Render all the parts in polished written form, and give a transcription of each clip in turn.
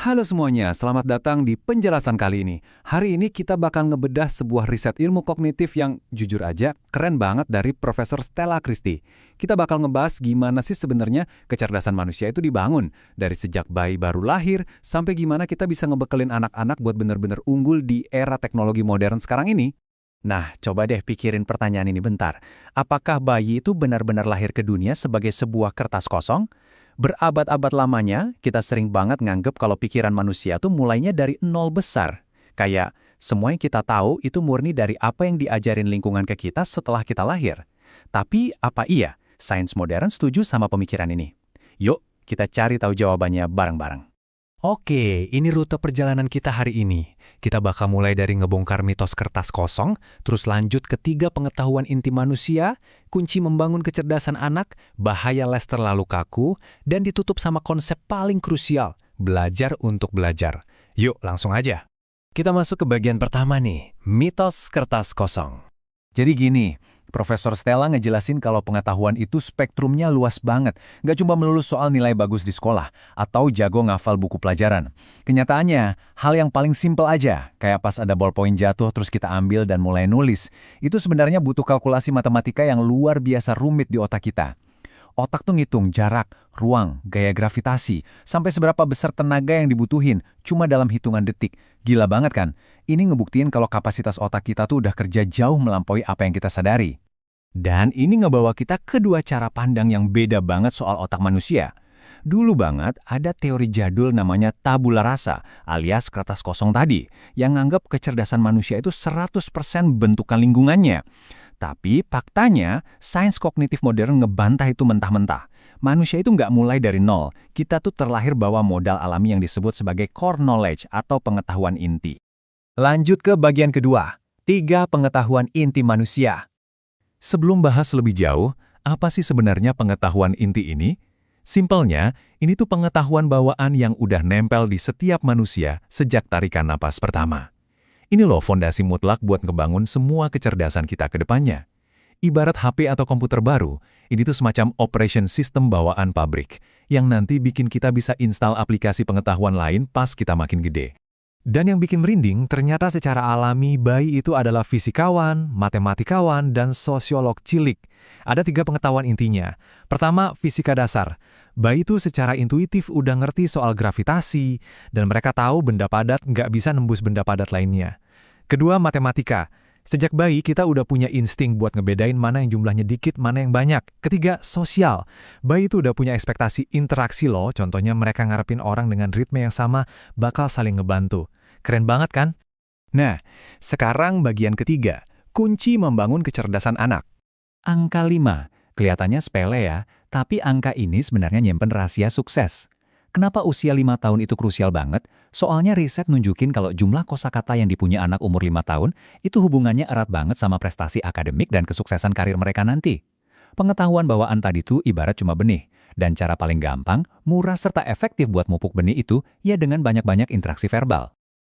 Halo semuanya, selamat datang di penjelasan kali ini. Hari ini kita bakal ngebedah sebuah riset ilmu kognitif yang jujur aja keren banget dari Profesor Stella Christie. Kita bakal ngebahas gimana sih sebenarnya kecerdasan manusia itu dibangun dari sejak bayi baru lahir sampai gimana kita bisa ngebekelin anak-anak buat bener-bener unggul di era teknologi modern sekarang ini. Nah, coba deh pikirin pertanyaan ini bentar. Apakah bayi itu benar-benar lahir ke dunia sebagai sebuah kertas kosong? Berabad-abad lamanya, kita sering banget nganggep kalau pikiran manusia tuh mulainya dari nol besar. Kayak, semua yang kita tahu itu murni dari apa yang diajarin lingkungan ke kita setelah kita lahir. Tapi, apa iya? Sains modern setuju sama pemikiran ini? Yuk, kita cari tahu jawabannya bareng-bareng. Oke, ini rute perjalanan kita hari ini. Kita bakal mulai dari ngebongkar mitos kertas kosong, terus lanjut ke 3 pengetahuan inti manusia, kunci membangun kecerdasan anak, bahaya les terlalu kaku, dan ditutup sama konsep paling krusial, belajar untuk belajar. Yuk, langsung aja. Kita masuk ke bagian pertama nih, mitos kertas kosong. Jadi gini, Profesor Stella ngejelasin kalau pengetahuan itu spektrumnya luas banget, nggak cuma melulu soal nilai bagus di sekolah, atau jago ngafal buku pelajaran. Kenyataannya, hal yang paling simpel aja, kayak pas ada ballpoint jatuh terus kita ambil dan mulai nulis, itu sebenarnya butuh kalkulasi matematika yang luar biasa rumit di otak kita. Otak tuh ngitung jarak, ruang, gaya gravitasi, sampai seberapa besar tenaga yang dibutuhin, cuma dalam hitungan detik. Gila banget kan? Ini ngebuktiin kalau kapasitas otak kita tuh udah kerja jauh melampaui apa yang kita sadari. Dan ini ngebawa kita ke 2 cara pandang yang beda banget soal otak manusia. Dulu banget ada teori jadul namanya tabula rasa alias kertas kosong tadi yang nganggap kecerdasan manusia itu 100% bentukan lingkungannya. Tapi faktanya sains kognitif modern ngebantah itu mentah-mentah. Manusia itu nggak mulai dari nol. Kita tuh terlahir bawa modal alami yang disebut sebagai core knowledge atau pengetahuan inti. Lanjut ke bagian kedua, 3 pengetahuan inti manusia. Sebelum bahas lebih jauh, apa sih sebenarnya pengetahuan inti ini? Simpelnya, ini tuh pengetahuan bawaan yang udah nempel di setiap manusia sejak tarikan napas pertama. Ini loh fondasi mutlak buat ngebangun semua kecerdasan kita ke depannya. Ibarat HP atau komputer baru, ini tuh semacam operation system bawaan pabrik, yang nanti bikin kita bisa install aplikasi pengetahuan lain pas kita makin gede. Dan yang bikin merinding, ternyata secara alami bayi itu adalah fisikawan, matematikawan, dan sosiolog cilik. Ada 3 pengetahuan intinya. Pertama, fisika dasar. Bayi itu secara intuitif udah ngerti soal gravitasi, dan mereka tahu benda padat nggak bisa nembus benda padat lainnya. Kedua, matematika. Sejak bayi kita udah punya insting buat ngebedain mana yang jumlahnya dikit, mana yang banyak. Ketiga, sosial. Bayi itu udah punya ekspektasi interaksi loh, contohnya mereka ngarepin orang dengan ritme yang sama bakal saling ngebantu. Keren banget kan? Nah, sekarang bagian ketiga, kunci membangun kecerdasan anak. Angka 5, kelihatannya sepele ya, tapi angka ini sebenarnya nyimpen rahasia sukses. Kenapa usia 5 tahun itu krusial banget? Soalnya riset nunjukin kalau jumlah kosakata yang dipunya anak umur 5 tahun itu hubungannya erat banget sama prestasi akademik dan kesuksesan karir mereka nanti. Pengetahuan bawaan tadi tuh ibarat cuma benih, dan cara paling gampang, murah serta efektif buat mupuk benih itu ya dengan banyak-banyak interaksi verbal.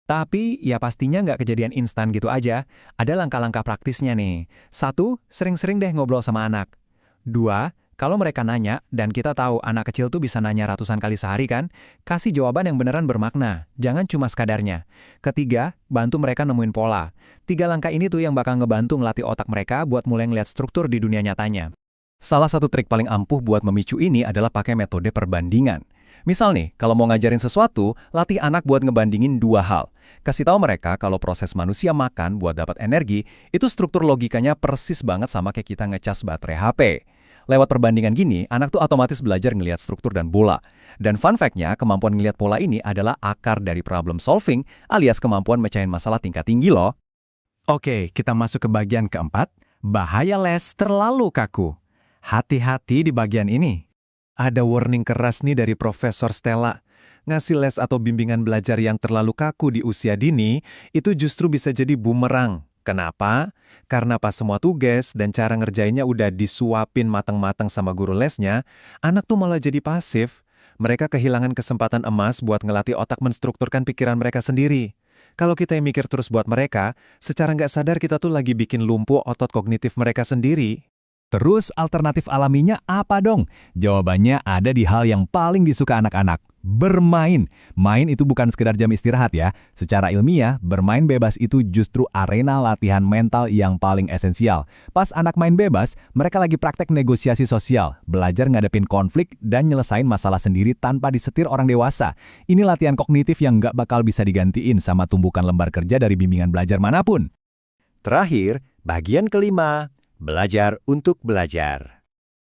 Tapi ya pastinya nggak kejadian instan gitu aja, ada langkah-langkah praktisnya nih. 1, sering-sering deh ngobrol sama anak. 2, kalau mereka nanya, dan kita tahu anak kecil tuh bisa nanya ratusan kali sehari kan, kasih jawaban yang beneran bermakna, jangan cuma sekadarnya. Ketiga, bantu mereka nemuin pola. 3 langkah ini tuh yang bakal ngebantu ngelatih otak mereka buat mulai ngeliat struktur di dunia nyatanya. Salah satu trik paling ampuh buat memicu ini adalah pakai metode perbandingan. Misal nih, kalau mau ngajarin sesuatu, latih anak buat ngebandingin 2 hal. Kasih tahu mereka kalau proses manusia makan buat dapat energi, itu struktur logikanya persis banget sama kayak kita ngecas baterai HP. Lewat perbandingan gini, anak tuh otomatis belajar ngelihat struktur dan bola. Dan fun fact-nya, kemampuan ngelihat pola ini adalah akar dari problem solving, alias kemampuan mecahin masalah tingkat tinggi loh. Oke, kita masuk ke bagian keempat, bahaya les terlalu kaku. Hati-hati di bagian ini. Ada warning keras nih dari Profesor Stella. Ngasih les atau bimbingan belajar yang terlalu kaku di usia dini, itu justru bisa jadi bumerang. Kenapa? Karena pas semua tugas dan cara ngerjainnya udah disuapin matang-matang sama guru lesnya, anak tuh malah jadi pasif. Mereka kehilangan kesempatan emas buat ngelatih otak menstrukturkan pikiran mereka sendiri. Kalau kita yang mikir terus buat mereka, secara nggak sadar kita tuh lagi bikin lumpuh otot kognitif mereka sendiri. Terus alternatif alaminya apa dong? Jawabannya ada di hal yang paling disuka anak-anak, bermain. Main itu bukan sekedar jam istirahat ya. Secara ilmiah, bermain bebas itu justru arena latihan mental yang paling esensial. Pas anak main bebas, mereka lagi praktek negosiasi sosial, belajar ngadepin konflik dan nyelesain masalah sendiri tanpa disetir orang dewasa. Ini latihan kognitif yang nggak bakal bisa digantiin sama tumbukan lembar kerja dari bimbingan belajar manapun. Terakhir, bagian kelima, belajar untuk belajar.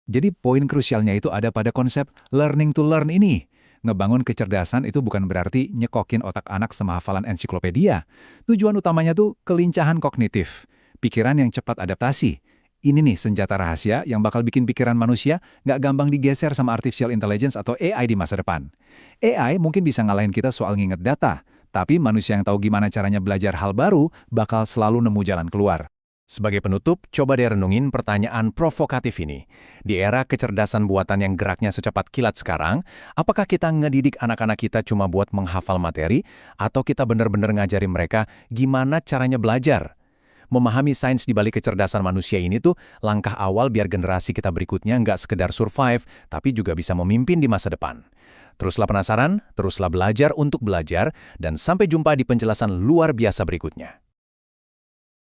Jadi poin krusialnya itu ada pada konsep learning to learn ini. Ngebangun kecerdasan itu bukan berarti nyekokin otak anak sama hafalan ensiklopedia. Tujuan utamanya tuh kelincahan kognitif, pikiran yang cepat adaptasi. Ini nih senjata rahasia yang bakal bikin pikiran manusia nggak gampang digeser sama artificial intelligence atau AI di masa depan. AI mungkin bisa ngalahin kita soal nginget data, tapi manusia yang tahu gimana caranya belajar hal baru bakal selalu nemu jalan keluar. Sebagai penutup, coba deh renungin pertanyaan provokatif ini. Di era kecerdasan buatan yang geraknya secepat kilat sekarang, apakah kita ngedidik anak-anak kita cuma buat menghafal materi, atau kita benar-benar ngajarin mereka gimana caranya belajar? Memahami sains di balik kecerdasan manusia ini tuh langkah awal biar generasi kita berikutnya nggak sekedar survive, tapi juga bisa memimpin di masa depan. Teruslah penasaran, teruslah belajar untuk belajar, dan sampai jumpa di penjelasan luar biasa berikutnya.